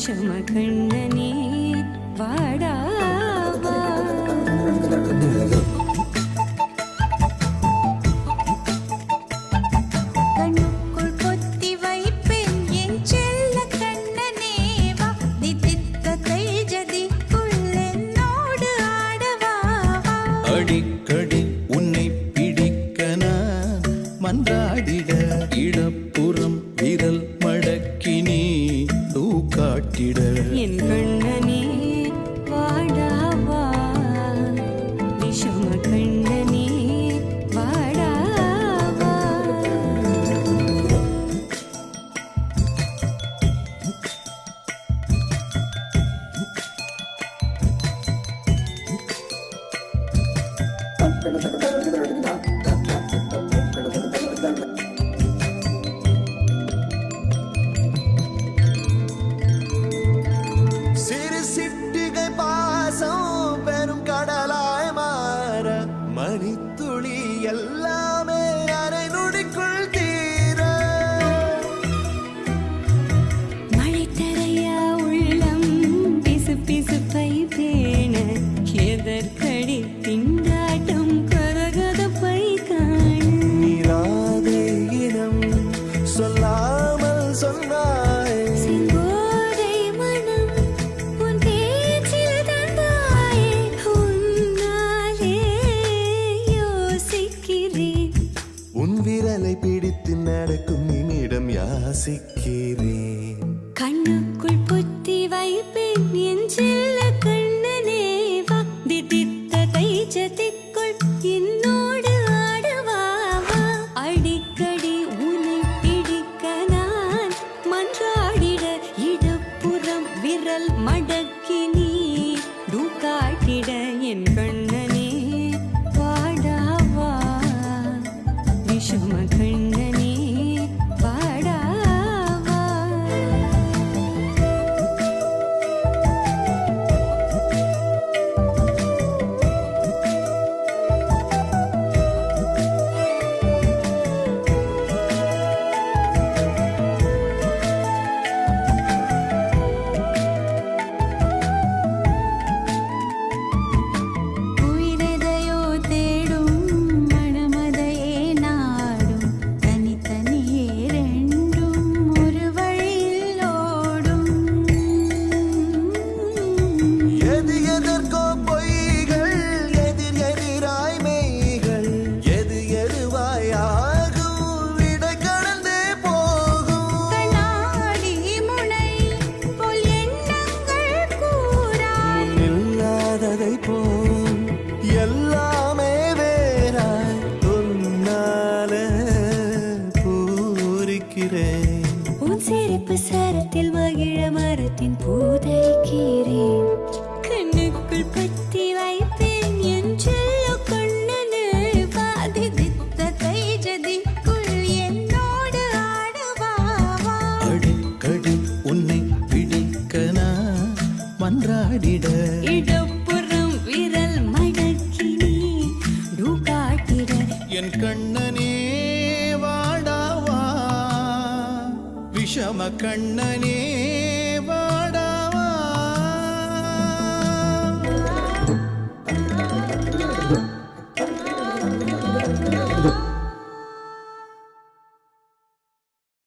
விஷம கண்ணனே வாடாவா கண்ணுக்குள் பொத்தி வைப்பேன் என் செல்ல கண்ணனே வா தித்தித்ததை ஜதிக்குள் என்னோடு ஆடவா அடிக்கடி உன்னை பிடிக்க நான் மன்றாடிட இடப்புறம் விரல் மடக்கினி காட்டிட என் கண்ணனே வாடாவா விஷம கண்ணனே வாடாவா மணித்துளி எல்லாமே அரை நொடிக்குள் தீர மழை தரையா உள்ளம் பிசு பிசுப்பை பேண எதற்கடி திண்டாட்டம் கரகதப்பை காண நீராதே இனம் சொல்லாமல் சொன்னாய் செங்கோதை மனம் உன் பேச்சில் தந்தாயே உன்னாலே யோசிக்கிறேன் உன் விரலை பிடித்து நடக்கும் என்னிடம் யாசிக்கிறேன் கண்ணுக்குள் புத்தி வைப்பேன் என் செல்ல கண்ணனே வா தித்தித்ததை ஜதிக்குள் என்னோடு ஆடவா அடிக்கடி உன்னை பிடிக்க நான் மன்றாடிட இடப்புறம் விரல் மடக்கி நீ காட்டிட என் கண்ணனே வாடாவா விஷம கண்ணனே வாடாவா உயிரெதையோ தேடும் மனமதையே நாடும் தனித்தனியே ரெண்டும் ஒரு வழியில் ஓடும் எது எதற்கோ பொய்கள் எதிர் எதிராய் மெய்கள் எது எதுவாய் ஆகும் விடை கடந்தே போகும் கண்ணாடி முனை போல் எண்ணங்கள் கூறா இல்லாததை போல் எல்லாமே வேறாய் உன்னால பூரிக்கிறேன் உன் சிறப்பு சரத்தில் மகிழ மரத்தின் பூதரிக்கிறேன் கண்ணுக்குள் பத்தி வைப்பேன் என் செல்ல கண்ணனே வாதி தித்ததை ஜதிக்குள் என்னோடு ஆடவா அடிக்கடி உன்னை பிடிக்க நான் மன்றாடிட இடப்புறம் விரல் மடக்கி நீ காட்டிட என் கண்ணனே வாடாவா விஷம கண்ணனே